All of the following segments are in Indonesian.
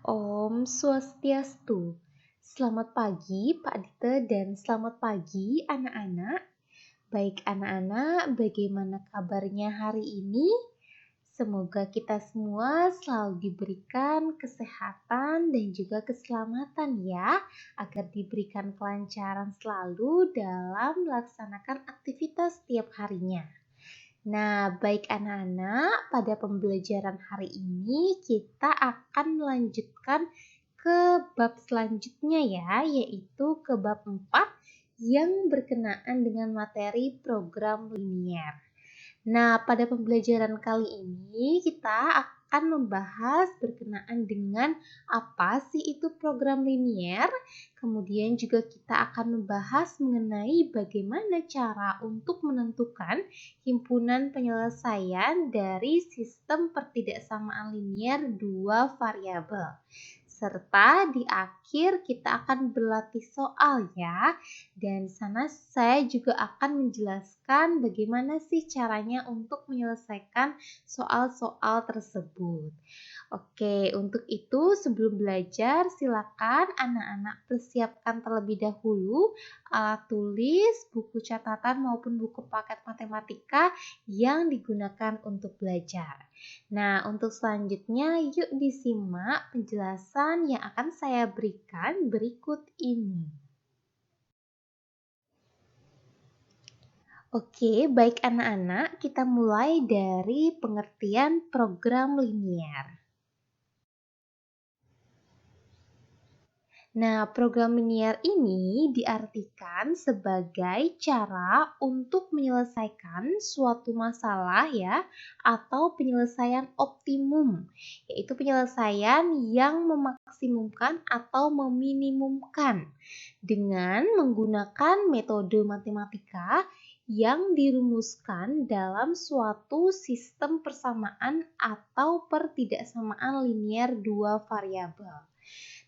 Om Swastiastu. Selamat pagi Pak Dite dan selamat pagi anak-anak. Baik anak-anak, bagaimana kabarnya hari ini? Semoga kita semua selalu diberikan kesehatan dan juga keselamatan ya, agar diberikan kelancaran selalu dalam melaksanakan aktivitas setiap harinya. Nah, baik anak-anak, pada pembelajaran hari ini kita akan melanjutkan ke bab selanjutnya ya, yaitu ke bab 4 yang berkenaan dengan materi program linier. Nah, pada pembelajaran kali ini kita akan membahas berkenaan dengan apa sih itu program linier. Kemudian juga kita akan membahas mengenai bagaimana cara untuk menentukan himpunan penyelesaian dari sistem pertidaksamaan linier dua variabel. Serta di akhir kita akan berlatih soal ya. Dan di sana saya juga akan menjelaskan bagaimana sih caranya untuk menyelesaikan soal-soal tersebut. Oke, untuk itu sebelum belajar silakan anak-anak persiapkan terlebih dahulu alat tulis, buku catatan maupun buku paket matematika yang digunakan untuk belajar. Nah, untuk selanjutnya yuk disimak penjelasan yang akan saya berikan berikut ini. Oke, baik anak-anak, kita mulai dari pengertian program linier. Nah, program linier ini diartikan sebagai cara untuk menyelesaikan suatu masalah ya, atau penyelesaian optimum, yaitu penyelesaian yang memaksimumkan atau meminimumkan dengan menggunakan metode matematika yang dirumuskan dalam suatu sistem persamaan atau pertidaksamaan linier dua variabel.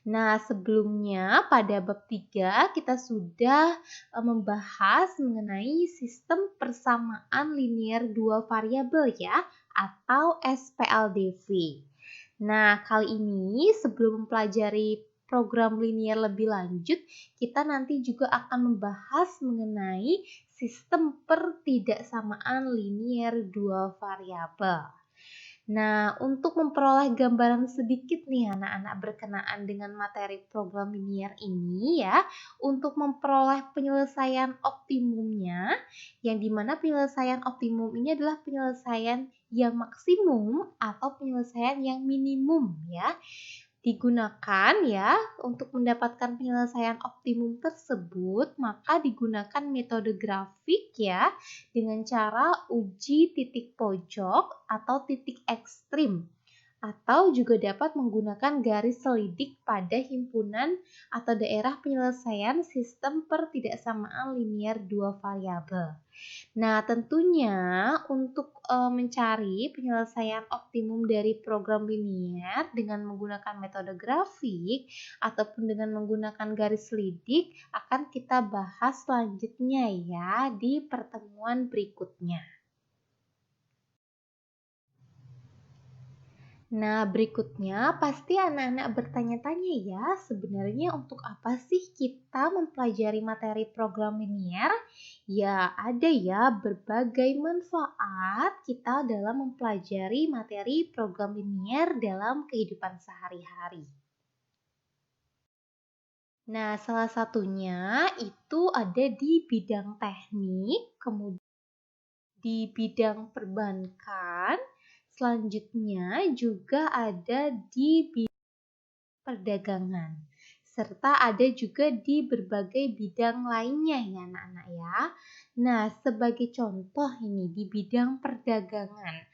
Nah, sebelumnya pada bab 3 kita sudah membahas mengenai sistem persamaan linier dua variabel ya, atau SPLDV. Nah, kali ini sebelum mempelajari program linier lebih lanjut, kita nanti juga akan membahas mengenai sistem pertidaksamaan linier dua variabel. Nah, untuk memperoleh gambaran sedikit nih anak-anak berkenaan dengan materi program linier ini ya, untuk memperoleh penyelesaian optimumnya, yang dimana penyelesaian optimum ini adalah penyelesaian yang maksimum atau penyelesaian yang minimum ya. Digunakan ya untuk mendapatkan penyelesaian optimum tersebut, maka digunakan metode grafik ya dengan cara uji titik pojok atau titik ekstrim, atau juga dapat menggunakan garis selidik pada himpunan atau daerah penyelesaian sistem pertidaksamaan linier dua variabel. Nah, tentunya untuk mencari penyelesaian optimum dari program linier dengan menggunakan metode grafik ataupun dengan menggunakan garis selidik akan kita bahas selanjutnya ya di pertemuan berikutnya. Nah, berikutnya pasti anak-anak bertanya-tanya ya, sebenarnya untuk apa sih kita mempelajari materi program linier? Ya, ada ya berbagai manfaat kita dalam mempelajari materi program linier dalam kehidupan sehari-hari. Nah, salah satunya itu ada di bidang teknik, kemudian di bidang perbankan, selanjutnya juga ada di bidang perdagangan, serta ada juga di berbagai bidang lainnya ya anak-anak ya. Nah, sebagai contoh ini di bidang perdagangan.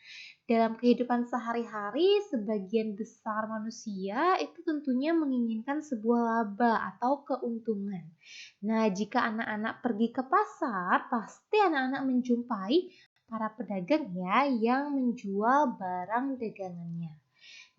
Dalam kehidupan sehari-hari, sebagian besar manusia itu tentunya menginginkan sebuah laba atau keuntungan. Nah, jika anak-anak pergi ke pasar, pasti anak-anak menjumpai para pedagang ya yang menjual barang dagangannya.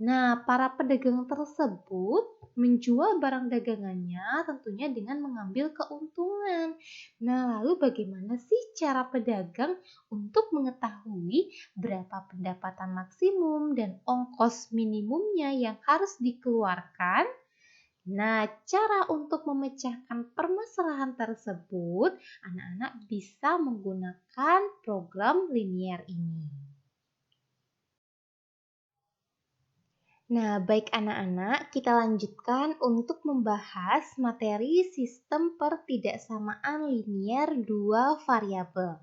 Nah, para pedagang tersebut menjual barang dagangannya tentunya dengan mengambil keuntungan. Nah, lalu bagaimana sih cara pedagang untuk mengetahui berapa pendapatan maksimum dan ongkos minimumnya yang harus dikeluarkan? Nah, cara untuk memecahkan permasalahan tersebut, anak-anak bisa menggunakan program linear ini. Nah, baik anak-anak, kita lanjutkan untuk membahas materi sistem pertidaksamaan linear dua variabel.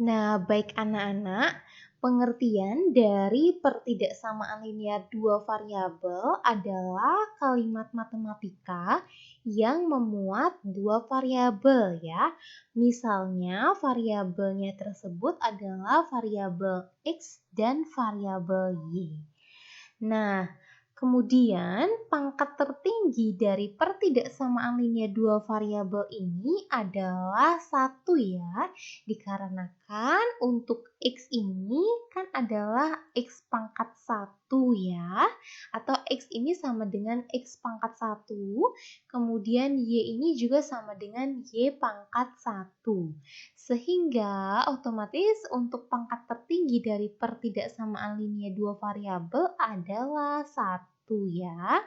Nah, baik anak-anak, pengertian dari pertidaksamaan linear dua variabel adalah kalimat matematika yang memuat dua variabel ya. Misalnya, variabelnya tersebut adalah variabel X dan variabel Y. Nah, kemudian pangkat tertinggi dari pertidaksamaan linear dua variabel ini adalah 1 ya, dikarenakan untuk X ini kan adalah X pangkat 1 ya, atau X ini sama dengan X pangkat 1, kemudian Y ini juga sama dengan Y pangkat 1. Sehingga otomatis untuk pangkat tertinggi dari pertidaksamaan linear dua variabel adalah 1 ya.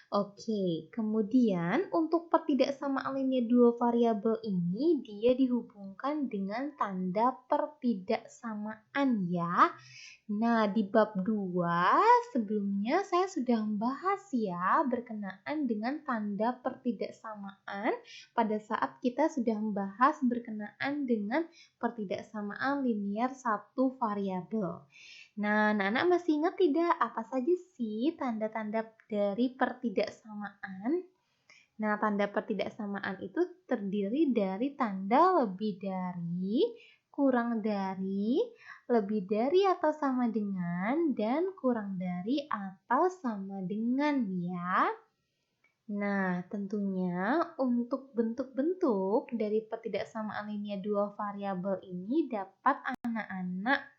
Oke, kemudian untuk pertidaksamaan linear dua variabel ini dia dihubungkan dengan tanda pertidaksamaan ya. Nah, di bab 2 sebelumnya saya sudah membahas ya berkenaan dengan tanda pertidaksamaan pada saat kita sudah membahas berkenaan dengan pertidaksamaan linear satu variabel. Nah, anak-anak masih ingat tidak apa saja sih tanda-tanda dari pertidaksamaan? Nah, tanda pertidaksamaan itu terdiri dari tanda lebih dari, kurang dari, lebih dari atau sama dengan, dan kurang dari atau sama dengan ya. Nah, tentunya untuk bentuk-bentuk dari pertidaksamaan linear dua variabel ini dapat anak-anak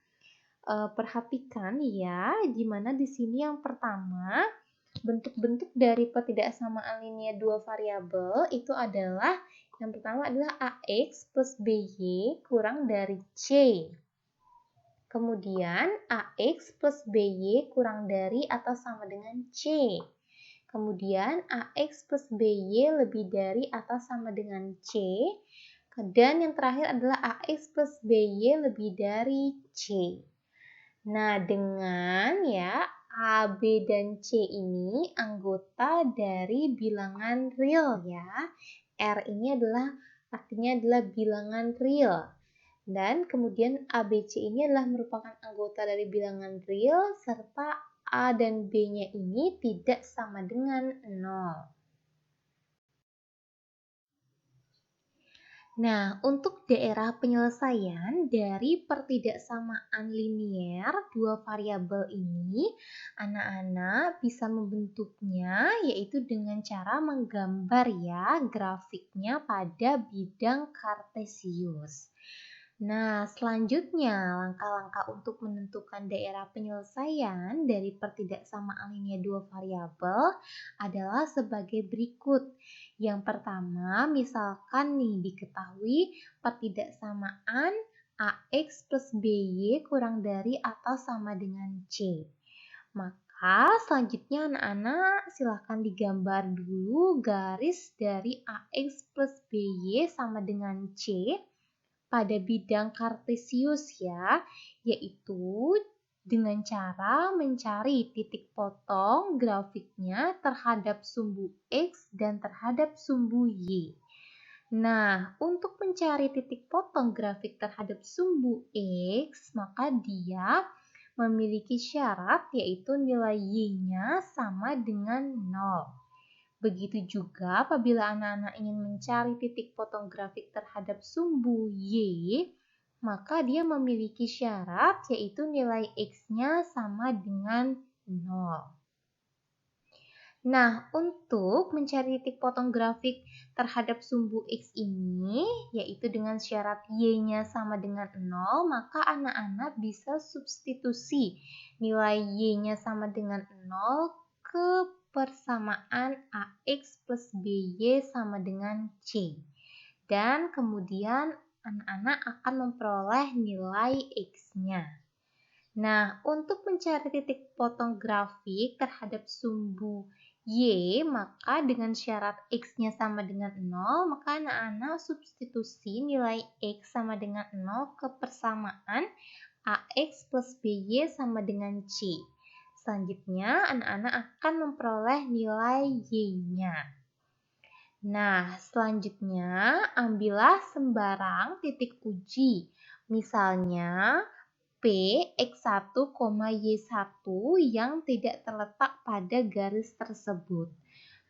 perhatikan ya, di mana di sini yang pertama bentuk-bentuk dari pertidaksamaan linear dua variabel itu adalah yang pertama adalah AX plus BY kurang dari C. Kemudian AX plus BY kurang dari atau sama dengan C. Kemudian AX plus BY lebih dari atau sama dengan C. Dan yang terakhir adalah AX plus BY lebih dari C. Nah, dengan ya A, B, dan C ini anggota dari bilangan real ya. R ini artinya adalah bilangan real. Dan kemudian A, B, C ini adalah merupakan anggota dari bilangan real serta A dan B-nya ini tidak sama dengan 0. Nah, untuk daerah penyelesaian dari pertidaksamaan linear dua variabel ini, anak-anak bisa membentuknya yaitu dengan cara menggambar ya grafiknya pada bidang kartesius. Nah, selanjutnya langkah-langkah untuk menentukan daerah penyelesaian dari pertidaksamaan linear dua variabel adalah sebagai berikut. Yang pertama, misalkan nih diketahui pertidaksamaan AX plus BY kurang dari atau sama dengan C. Maka selanjutnya anak-anak silahkan digambar dulu garis dari AX plus BY sama dengan C pada bidang kartesius ya, yaitu dengan cara mencari titik potong grafiknya terhadap sumbu X dan terhadap sumbu Y. Nah, untuk mencari titik potong grafik terhadap sumbu X, maka dia memiliki syarat yaitu nilai Y-nya sama dengan 0. Begitu juga apabila anak-anak ingin mencari titik potong grafik terhadap sumbu Y, maka dia memiliki syarat yaitu nilai X-nya sama dengan 0. Nah, untuk mencari titik potong grafik terhadap sumbu X ini, yaitu dengan syarat Y-nya sama dengan 0, maka anak-anak bisa substitusi nilai Y-nya sama dengan 0 ke persamaan AX plus BY sama dengan C. Dan kemudian anak-anak akan memperoleh nilai X-nya. Nah, untuk mencari titik potong grafik terhadap sumbu Y, maka dengan syarat X-nya sama dengan 0, maka anak-anak substitusi nilai X sama dengan 0 ke persamaan AX plus BY sama dengan C. Selanjutnya, anak-anak akan memperoleh nilai Y-nya. Nah, selanjutnya, ambillah sembarang titik uji. Misalnya, P X1, Y1 yang tidak terletak pada garis tersebut.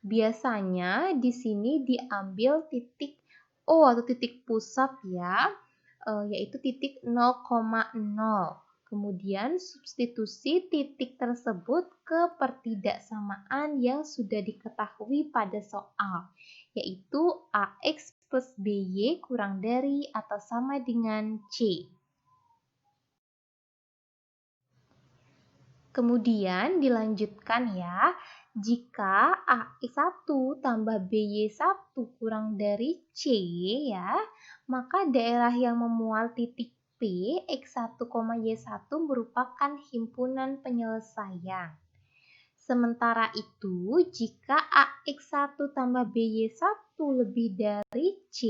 Biasanya di sini diambil titik O atau titik pusat ya, yaitu titik 0,0. Kemudian substitusi titik tersebut ke pertidaksamaan yang sudah diketahui pada soal, yaitu AX plus BY kurang dari atau sama dengan C. Kemudian dilanjutkan ya, jika AX1 tambah BY1 kurang dari C ya, maka daerah yang memuat titik P, X1, Y1 merupakan himpunan penyelesaian. Sementara itu, jika AX1 tambah BY1 lebih dari C,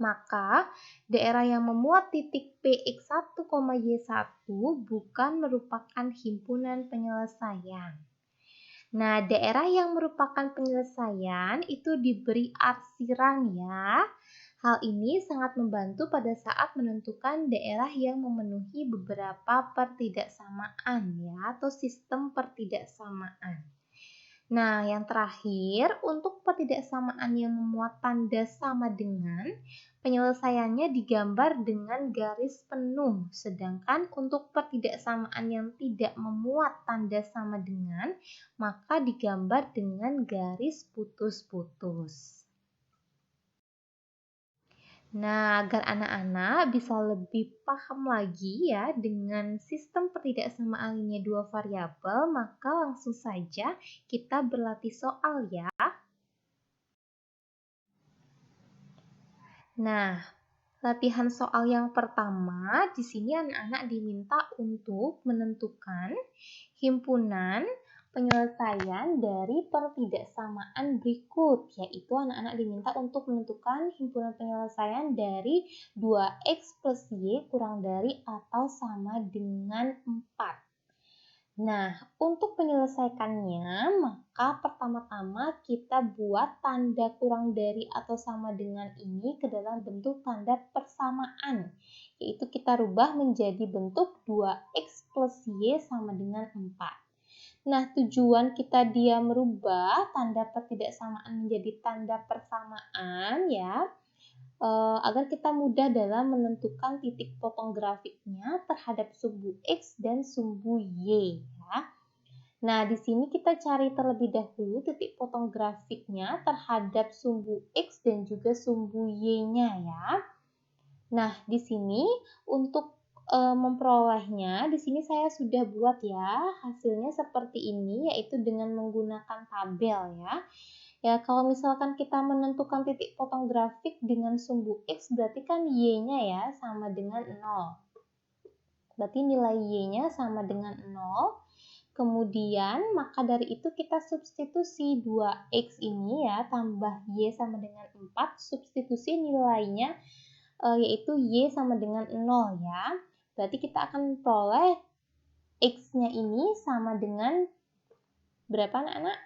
maka daerah yang memuat titik Px1, Y1 bukan merupakan himpunan penyelesaian. Nah, daerah yang merupakan penyelesaian itu diberi arsiran ya. Hal ini sangat membantu pada saat menentukan daerah yang memenuhi beberapa pertidaksamaan ya, atau sistem pertidaksamaan. Nah, yang terakhir, untuk pertidaksamaan yang memuat tanda sama dengan, penyelesaiannya digambar dengan garis penuh. Sedangkan untuk pertidaksamaan yang tidak memuat tanda sama dengan, maka digambar dengan garis putus-putus. Nah, agar anak-anak bisa lebih paham lagi ya dengan sistem pertidaksamaan linear dua variabel, maka langsung saja kita berlatih soal ya. Nah, latihan soal yang pertama, di sini anak-anak diminta untuk menentukan himpunan penyelesaian dari pertidaksamaan berikut, yaitu anak-anak diminta untuk menentukan himpunan penyelesaian dari 2x plus y kurang dari atau sama dengan 4. Nah, untuk menyelesaikannya, maka pertama-tama kita buat tanda kurang dari atau sama dengan ini ke dalam bentuk tanda persamaan, yaitu kita rubah menjadi bentuk 2x plus y sama dengan 4. Nah, tujuan kita dia merubah tanda pertidaksamaan menjadi tanda persamaan ya, agar kita mudah dalam menentukan titik potong grafiknya terhadap sumbu X dan sumbu Y ya. Nah, di sini kita cari terlebih dahulu titik potong grafiknya terhadap sumbu X dan juga sumbu Y-nya ya. Nah, di sini untuk memperolehnya, di sini saya sudah buat ya, hasilnya seperti ini, yaitu dengan menggunakan tabel ya. Ya, kalau misalkan kita menentukan titik potong grafik dengan sumbu X, berarti kan Y-nya ya sama dengan 0. Berarti nilai Y-nya sama dengan 0. Kemudian, maka dari itu kita substitusi 2X ini ya, tambah Y sama dengan 4, substitusi nilainya yaitu Y sama dengan 0 ya. Berarti kita akan peroleh X-nya ini sama dengan berapa anak-anak?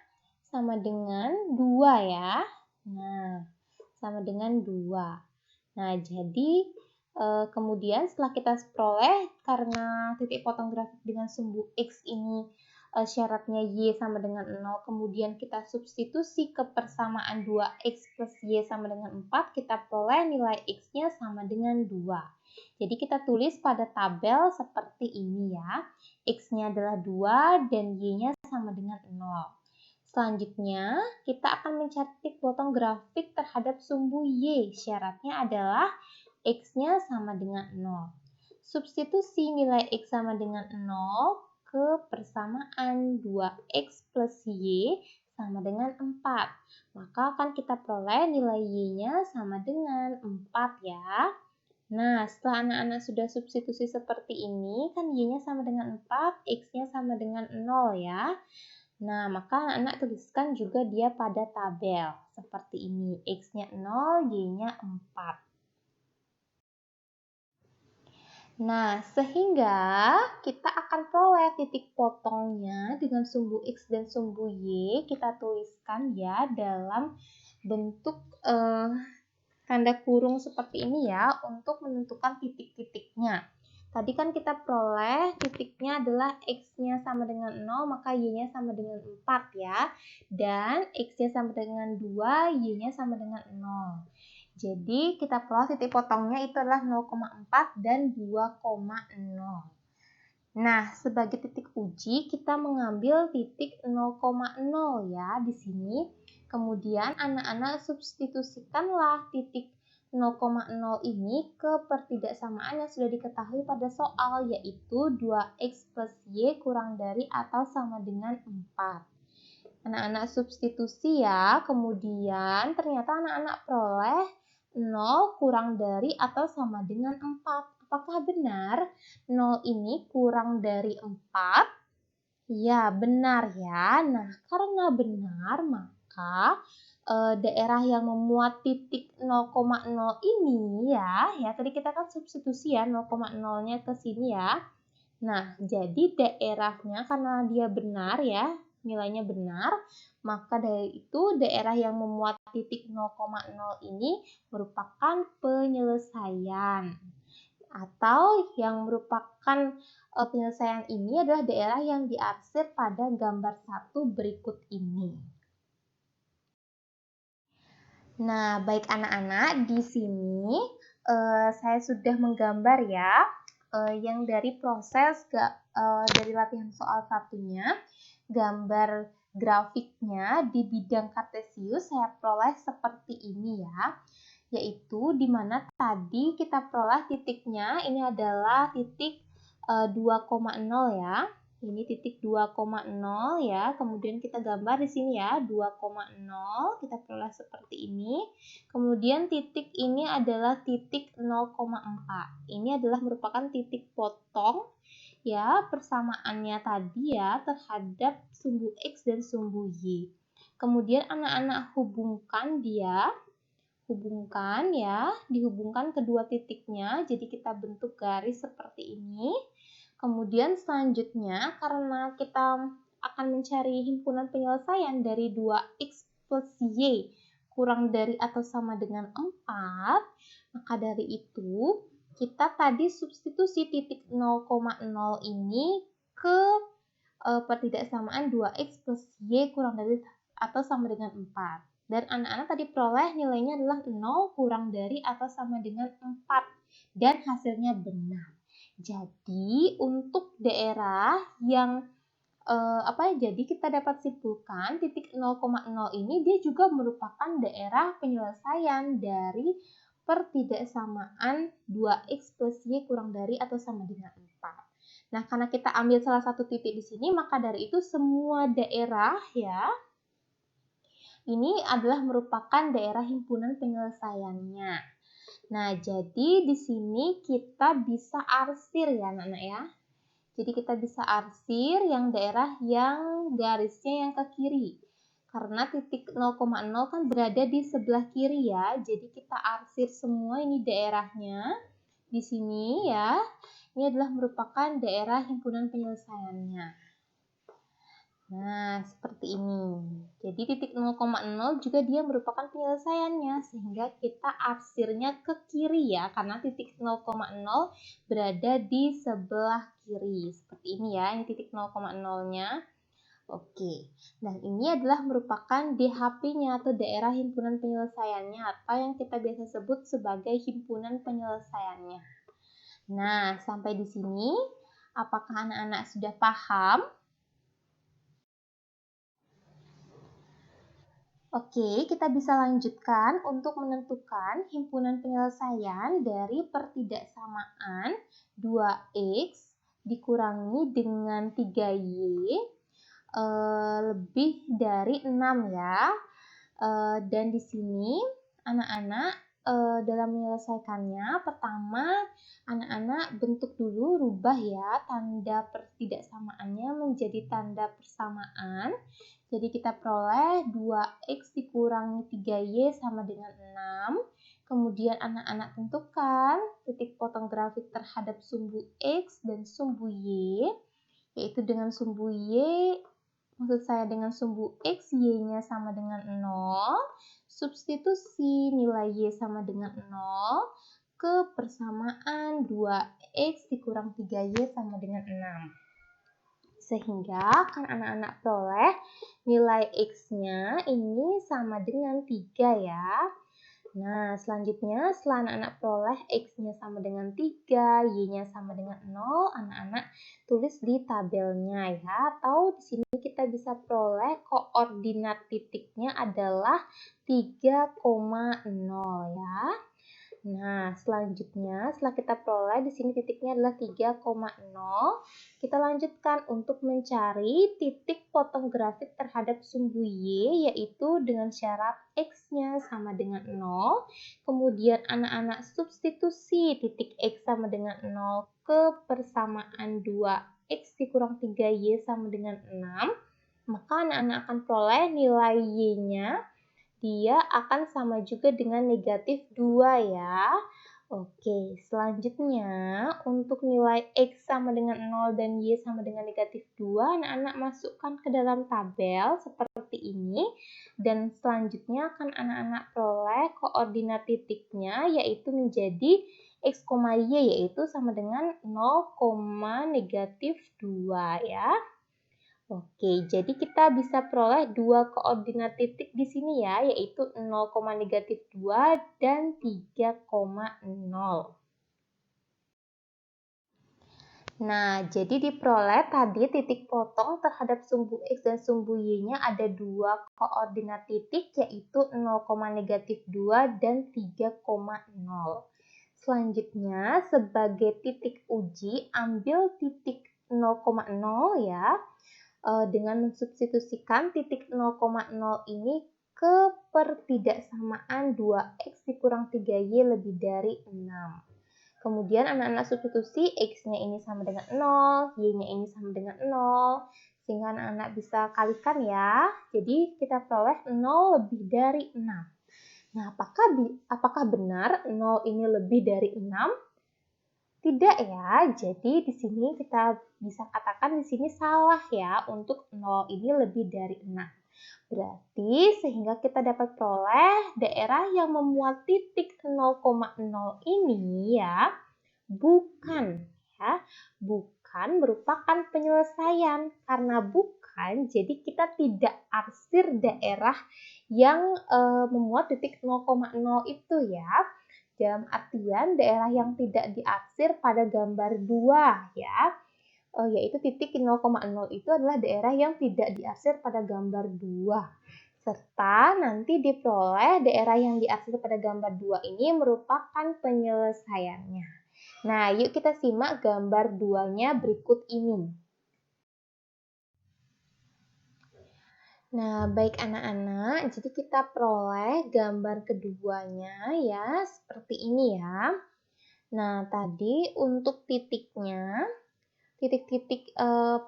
Sama dengan 2 ya. Nah, sama dengan 2. Nah, jadi kemudian setelah kita peroleh, karena titik potong grafik dengan sumbu X ini syaratnya Y sama dengan 0, kemudian kita substitusi ke persamaan 2X plus Y sama dengan 4, kita peroleh nilai X-nya sama dengan 2. Jadi kita tulis pada tabel seperti ini ya. X-nya adalah 2 dan Y-nya sama dengan 0. Selanjutnya, kita akan mencari titik potong grafik terhadap sumbu Y. Syaratnya adalah X-nya sama dengan 0. Substitusi nilai X sama dengan 0 ke persamaan 2X plus Y sama dengan 4. Maka akan kita peroleh nilai Y-nya sama dengan 4 ya. Nah, setelah anak-anak sudah substitusi seperti ini, kan Y-nya sama dengan 4, X-nya sama dengan 0 ya. Nah, maka anak-anak tuliskan juga dia pada tabel. Seperti ini, X-nya 0, Y-nya 4. Nah, sehingga kita akan peroleh titik potongnya dengan sumbu X dan sumbu Y. Kita tuliskan ya dalam bentuk tanda kurung seperti ini ya untuk menentukan titik-titiknya. Tadi kan kita peroleh titiknya adalah X-nya sama dengan 0, maka Y-nya sama dengan 4 ya. Dan X-nya sama dengan 2, Y-nya sama dengan 0. Jadi kita peroleh titik potongnya itu adalah 0,4 dan 2,0. Nah, sebagai titik uji kita mengambil titik 0,0 ya di sini. Kemudian anak-anak substitusikanlah titik 0,0 ini ke pertidaksamaan yang sudah diketahui pada soal, yaitu 2X plus Y kurang dari atau sama dengan 4. Anak-anak substitusi ya, kemudian ternyata anak-anak peroleh 0 kurang dari atau sama dengan 4. Apakah benar 0 ini kurang dari 4? Ya, benar ya. Nah, karena benar, maka daerah yang memuat titik 0,0 ini ya tadi kita kan substitusi ya 0,0-nya ke sini ya. Nah, jadi daerahnya karena dia benar ya, nilainya benar, maka dari itu daerah yang memuat titik 0,0 ini merupakan penyelesaian. Atau yang merupakan penyelesaian ini adalah daerah yang diarsir pada gambar 1 berikut ini. Nah, baik anak-anak, di sini saya sudah menggambar ya, yang dari proses dari latihan soal satunya, gambar grafiknya di bidang kartesius saya peroleh seperti ini ya, yaitu di mana tadi kita peroleh titiknya, ini adalah titik 2,0 ya. Ini titik 2,0 ya. Kemudian kita gambar di sini ya, 2,0. Kita peroleh seperti ini. Kemudian titik ini adalah titik 0,4. Ini adalah merupakan titik potong ya persamaannya tadi ya terhadap sumbu X dan sumbu Y. Kemudian anak-anak hubungkan dihubungkan kedua titiknya. Jadi kita bentuk garis seperti ini. Kemudian selanjutnya karena kita akan mencari himpunan penyelesaian dari 2X plus Y kurang dari atau sama dengan 4, maka dari itu kita tadi substitusi titik 0,0 ini ke pertidaksamaan 2X plus Y kurang dari atau sama dengan 4. Dan anak-anak tadi peroleh nilainya adalah 0 kurang dari atau sama dengan 4. Dan hasilnya benar. Jadi untuk daerah yang jadi kita dapat simpulkan titik 0,0 ini dia juga merupakan daerah penyelesaian dari pertidaksamaan 2X plus Y kurang dari atau sama dengan 4. Nah, karena kita ambil salah satu titik di sini, maka dari itu semua daerah ya ini adalah merupakan daerah himpunan penyelesaiannya. Nah, jadi di sini kita bisa arsir ya anak-anak ya. Jadi kita bisa arsir yang daerah yang garisnya yang ke kiri. Karena titik 0,0 kan berada di sebelah kiri ya. Jadi kita arsir semua ini daerahnya. Di sini ya. Ini adalah merupakan daerah himpunan penyelesaiannya. Nah, seperti ini. Jadi titik 0,0 juga dia merupakan penyelesaiannya, sehingga kita arsirnya ke kiri ya, karena titik 0,0 berada di sebelah kiri. Seperti ini ya, ini titik 0,0-nya. Oke, dan ini adalah merupakan DHP-nya atau daerah himpunan penyelesaiannya, atau yang kita biasa sebut sebagai himpunan penyelesaiannya. Nah, sampai di sini, apakah anak-anak sudah paham? Oke, kita bisa lanjutkan untuk menentukan himpunan penyelesaian dari pertidaksamaan 2x dikurangi dengan 3y lebih dari 6 ya. Dan di sini anak-anak dalam menyelesaikannya, pertama anak-anak bentuk dulu, rubah ya tanda pertidaksamaannya menjadi tanda persamaan. Jadi kita peroleh 2x dikurangi 3y sama dengan 6. Kemudian anak-anak tentukan titik potong grafik terhadap sumbu x dan sumbu y, yaitu dengan sumbu y, maksud saya dengan sumbu x, y-nya sama dengan 0, substitusi nilai y sama dengan 0 ke persamaan 2x dikurang 3y sama dengan 6. Sehingga kan anak-anak peroleh nilai x-nya ini sama dengan 3 ya. Nah, selanjutnya setelah anak-anak peroleh x-nya sama dengan 3, y-nya sama dengan 0, anak-anak tulis di tabelnya ya. Atau di sini kita bisa peroleh koordinat titiknya adalah 3,0 ya. Nah, selanjutnya setelah kita peroleh di sini titiknya adalah 3,0, kita lanjutkan untuk mencari titik potong grafik terhadap sumbu y, yaitu dengan syarat x-nya sama dengan 0. Kemudian anak-anak substitusi titik x sama dengan 0 ke persamaan 2x dikurang 3y sama dengan 6. Maka anak-anak akan peroleh nilai y-nya dia akan sama juga dengan negatif 2 ya. Oke, selanjutnya untuk nilai x sama dengan 0 dan y sama dengan negatif 2, anak-anak masukkan ke dalam tabel seperti ini. Dan selanjutnya akan anak-anak peroleh koordinat titiknya, yaitu menjadi x, y, yaitu sama dengan 0, negatif 2 ya. Oke, jadi kita bisa peroleh dua koordinat titik di sini ya, yaitu 0, negatif 2 dan 3,0. Nah, jadi diperoleh tadi titik potong terhadap sumbu x dan sumbu y-nya ada dua koordinat titik, yaitu 0, negatif 2 dan 3,0. Selanjutnya, sebagai titik uji, ambil titik 0,0 ya. Dengan mensubstitusikan titik 0,0 ini ke pertidaksamaan 2x dikurang 3y lebih dari 6. Kemudian anak-anak substitusi x-nya ini sama dengan 0, y-nya ini sama dengan 0, sehingga anak-anak bisa kalikan ya. Jadi kita peroleh 0 lebih dari 6. Nah, apakah benar 0 ini lebih dari 6? Tidak ya, jadi di sini kita bisa katakan di sini salah ya, untuk 0 ini lebih dari 6. Berarti sehingga kita dapat peroleh daerah yang memuat titik 0,0 ini ya, bukan merupakan penyelesaian. Karena bukan, jadi kita tidak arsir daerah yang memuat titik 0,0 itu ya. Dalam artian daerah yang tidak diarsir pada gambar 2 ya, yaitu titik 0,0 itu adalah daerah yang tidak diarsir pada gambar 2. Serta nanti diperoleh daerah yang diarsir pada gambar 2 ini merupakan penyelesaiannya. Nah, yuk kita simak gambar 2-nya berikut ini. Nah, baik anak-anak, jadi kita peroleh gambar keduanya ya, seperti ini ya. Nah, tadi untuk titiknya, titik-titik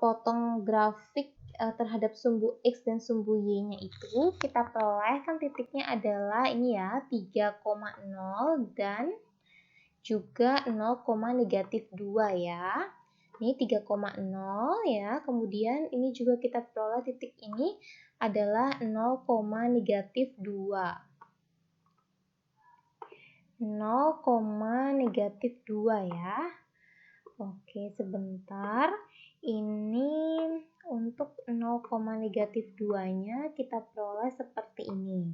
potong grafik terhadap sumbu x dan sumbu y-nya itu kita peroleh kan titiknya adalah ini ya, 3,0 dan juga 0, negatif 2 ya. Ini 3,0 ya, kemudian ini juga kita peroleh titik ini adalah 0, negatif 2. 0, negatif 2 ya. Oke, sebentar. Ini untuk 0, negatif 2-nya kita peroleh seperti ini.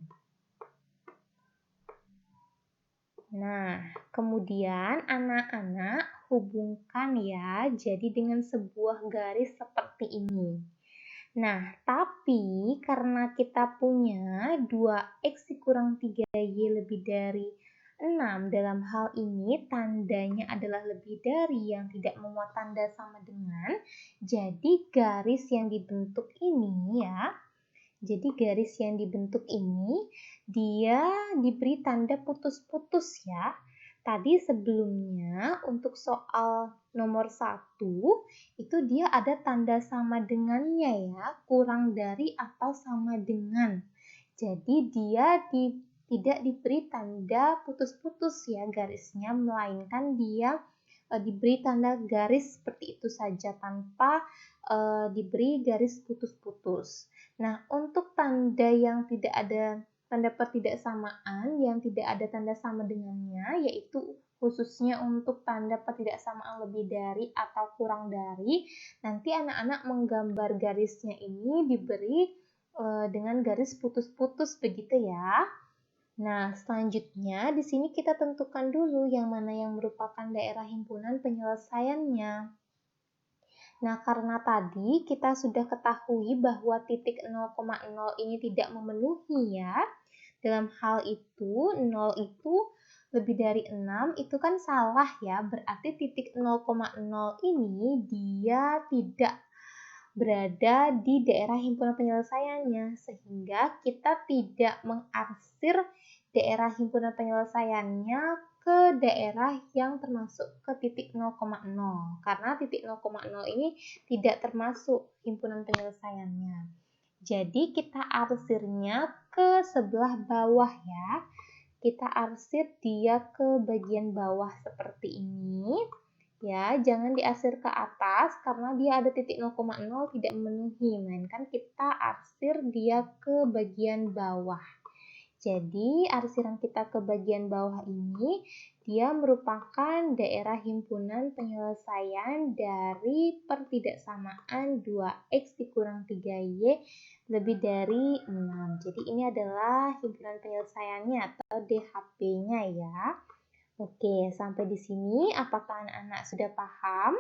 Nah, kemudian anak-anak hubungkan ya, jadi dengan sebuah garis seperti ini. Nah, tapi karena kita punya 2x dikurang 3y lebih dari 6, dalam hal ini tandanya adalah lebih dari yang tidak memuat tanda sama dengan, jadi garis yang dibentuk ini ya, jadi garis yang dibentuk ini dia diberi tanda putus-putus ya. Tadi sebelumnya untuk soal nomor 1 itu dia ada tanda sama dengannya ya, kurang dari atau sama dengan. Jadi dia tidak diberi tanda putus-putus ya garisnya, melainkan dia diberi tanda garis seperti itu saja tanpa diberi garis putus-putus. Nah, untuk tanda yang tidak ada tanda pertidaksamaan yang tidak ada tanda sama dengannya, yaitu khususnya untuk tanda pertidaksamaan lebih dari atau kurang dari, nanti anak-anak menggambar garisnya ini diberi dengan garis putus-putus begitu ya. Nah, selanjutnya di sini kita tentukan dulu yang mana yang merupakan daerah himpunan penyelesaiannya. Nah, karena tadi kita sudah ketahui bahwa titik 0,0 ini tidak memenuhi ya. Dalam hal itu, 0 itu lebih dari 6 itu kan salah ya. Berarti titik 0,0 ini dia tidak berada di daerah himpunan penyelesaiannya. Sehingga kita tidak mengarsir daerah himpunan penyelesaiannya ke daerah yang termasuk ke titik 0,0 karena titik 0,0 ini tidak termasuk himpunan penyelesaiannya. Jadi kita arsirnya ke sebelah bawah ya. Kita arsir dia ke bagian bawah seperti ini. Ya, jangan diarsir ke atas karena dia ada titik 0,0 tidak memenuhi, melainkan kita arsir dia ke bagian bawah. Jadi, arsiran kita ke bagian bawah ini, dia merupakan daerah himpunan penyelesaian dari pertidaksamaan 2x dikurang 3y lebih dari 6. Jadi, ini adalah himpunan penyelesaiannya atau DHP-nya ya. Oke, sampai di sini apakah anak-anak sudah paham?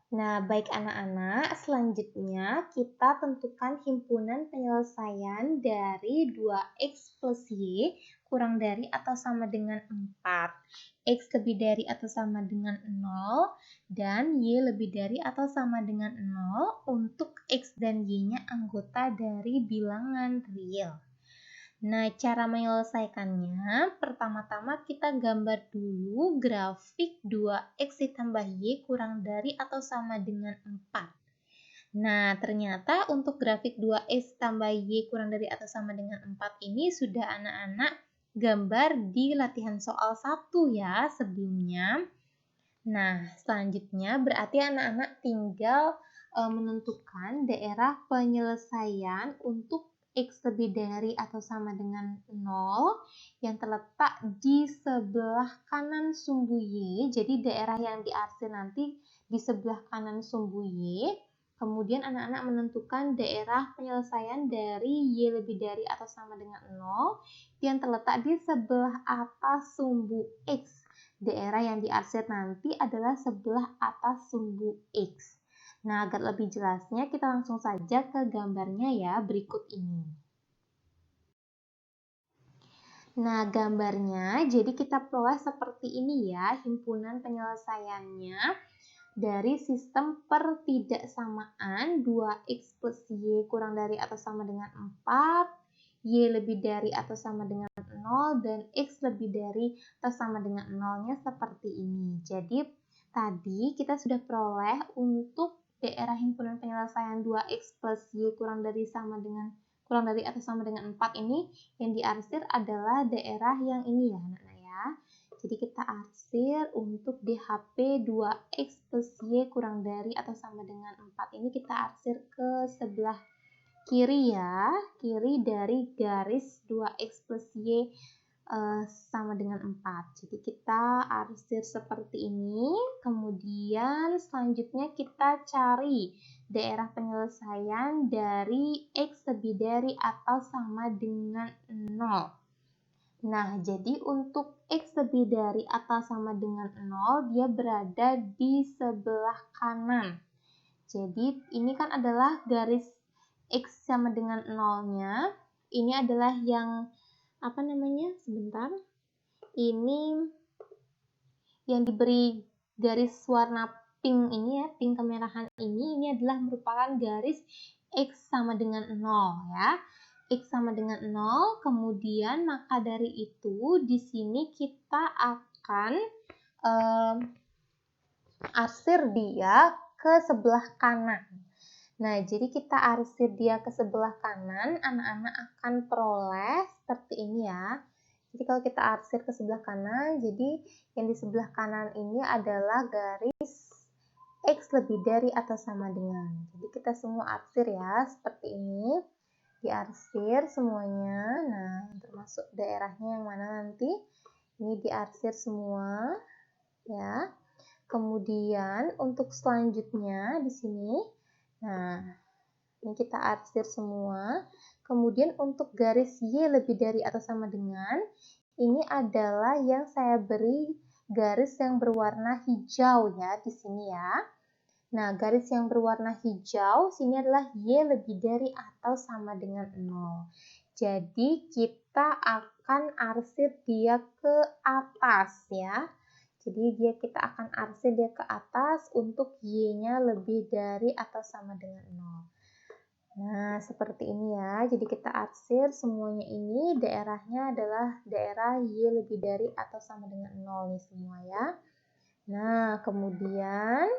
Nah, baik anak-anak, selanjutnya kita tentukan himpunan penyelesaian dari 2x plus y kurang dari atau sama dengan 4, x lebih dari atau sama dengan 0, dan y lebih dari atau sama dengan 0 untuk x dan y-nya anggota dari bilangan real. Nah, cara menyelesaikannya, pertama-tama kita gambar dulu grafik 2x ditambah y kurang dari atau sama dengan 4. Nah, ternyata untuk grafik 2x tambah y kurang dari atau sama dengan 4 ini sudah anak-anak gambar di latihan soal 1 ya sebelumnya. Nah, selanjutnya berarti anak-anak tinggal menentukan daerah penyelesaian untuk x lebih dari atau sama dengan 0 yang terletak di sebelah kanan sumbu y. Jadi daerah yang diarsir nanti di sebelah kanan sumbu y. Kemudian anak-anak menentukan daerah penyelesaian dari y lebih dari atau sama dengan 0 yang terletak di sebelah atas sumbu x. Daerah yang diarsir nanti adalah sebelah atas sumbu x. Nah, agar lebih jelasnya kita langsung saja ke gambarnya ya, berikut ini. Nah, gambarnya jadi kita peroleh seperti ini ya, himpunan penyelesaiannya dari sistem pertidaksamaan 2x plus y kurang dari atau sama dengan 4, y lebih dari atau sama dengan 0, dan x lebih dari atau sama dengan 0-nya seperti ini. Jadi, tadi kita sudah peroleh untuk daerah himpunan penyelesaian 2x plus y kurang dari atau sama dengan 4 ini yang diarsir adalah daerah yang ini ya, anak-anak ya. Jadi kita arsir untuk DHP 2x plus y kurang dari atau sama dengan 4 ini kita arsir ke sebelah kiri ya, kiri dari garis 2x plus y sama dengan 4. Jadi kita arsir seperti ini, kemudian selanjutnya kita cari daerah penyelesaian dari x lebih dari atau sama dengan 0. Nah, jadi untuk X lebih dari atau sama dengan 0, dia berada di sebelah kanan. Jadi, ini kan adalah garis X sama dengan 0-nya. Ini adalah yang, sebentar. Ini yang diberi garis warna pink ini ya, pink kemerahan ini adalah merupakan garis X sama dengan 0 ya. X sama dengan 0, kemudian maka dari itu di sini kita akan arsir dia ke sebelah kanan. Nah, jadi kita arsir dia ke sebelah kanan, anak-anak akan peroleh seperti ini ya. Jadi kalau kita arsir ke sebelah kanan, jadi yang di sebelah kanan ini adalah garis X lebih dari atau sama dengan. Jadi kita semua arsir ya, seperti ini. Diarsir semuanya. Nah, termasuk daerahnya yang mana nanti. Ini diarsir semua ya. Kemudian untuk selanjutnya di sini, nah ini kita arsir semua. Kemudian untuk garis Y lebih dari atau sama dengan, ini adalah yang saya beri garis yang berwarna hijau ya di sini ya. Nah, garis yang berwarna hijau sini adalah Y lebih dari atau sama dengan 0. Jadi kita akan arsir dia ke atas ya. Jadi kita akan arsir dia ke atas untuk Y-nya lebih dari atau sama dengan 0. Nah, seperti ini ya. Jadi kita arsir semuanya ini daerahnya adalah daerah Y lebih dari atau sama dengan 0 nih semua ya. Nah, kemudian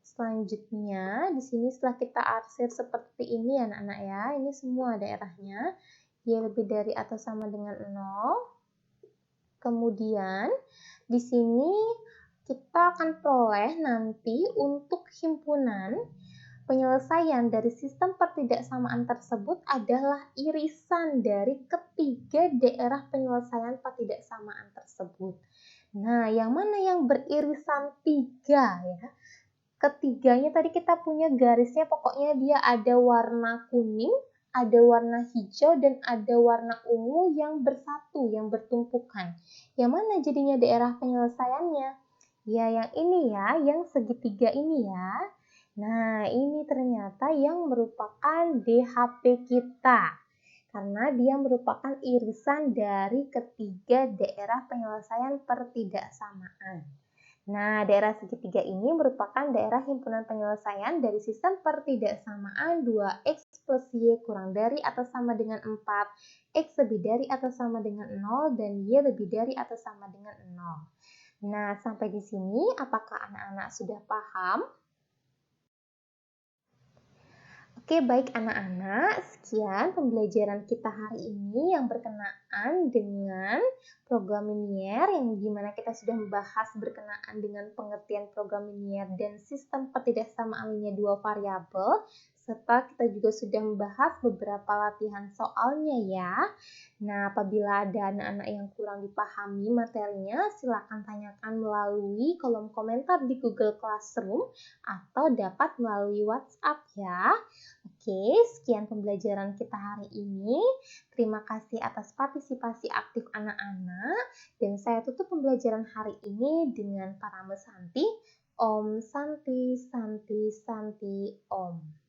selanjutnya di sini setelah kita arsir seperti ini anak-anak ya. Ini semua daerahnya Y lebih dari atau sama dengan 0. Kemudian di sini kita akan peroleh nanti untuk himpunan penyelesaian dari sistem pertidaksamaan tersebut adalah irisan dari ketiga daerah penyelesaian pertidaksamaan tersebut. Nah, yang mana yang beririsan 3 ya? Ketiganya tadi kita punya garisnya, pokoknya dia ada warna kuning, ada warna hijau, dan ada warna ungu yang bersatu, yang bertumpukan. Yang mana jadinya daerah penyelesaiannya? Ya, yang ini ya, yang segitiga ini ya. Nah, ini ternyata yang merupakan DHP kita. Karena dia merupakan irisan dari ketiga daerah penyelesaian pertidaksamaan. Nah, daerah segitiga ini merupakan daerah himpunan penyelesaian dari sistem pertidaksamaan 2x plus Y kurang dari atau sama dengan 4, X lebih dari atau sama dengan 0, dan Y lebih dari atau sama dengan 0. Nah, sampai di sini apakah anak-anak sudah paham? Oke, baik anak-anak, sekian pembelajaran kita hari ini yang berkenaan dengan program linier, yang dimana kita sudah membahas berkenaan dengan pengertian program linier dan sistem pertidaksamaan linier dua variabel, serta kita juga sudah membahas beberapa latihan soalnya ya. Nah, apabila ada anak-anak yang kurang dipahami materinya, silakan tanyakan melalui kolom komentar di Google Classroom atau dapat melalui WhatsApp ya. Oke, sekian pembelajaran kita hari ini. Terima kasih atas partisipasi aktif anak-anak. Dan saya tutup pembelajaran hari ini dengan parame Santi. Om Santi, Santi, Santi, Om.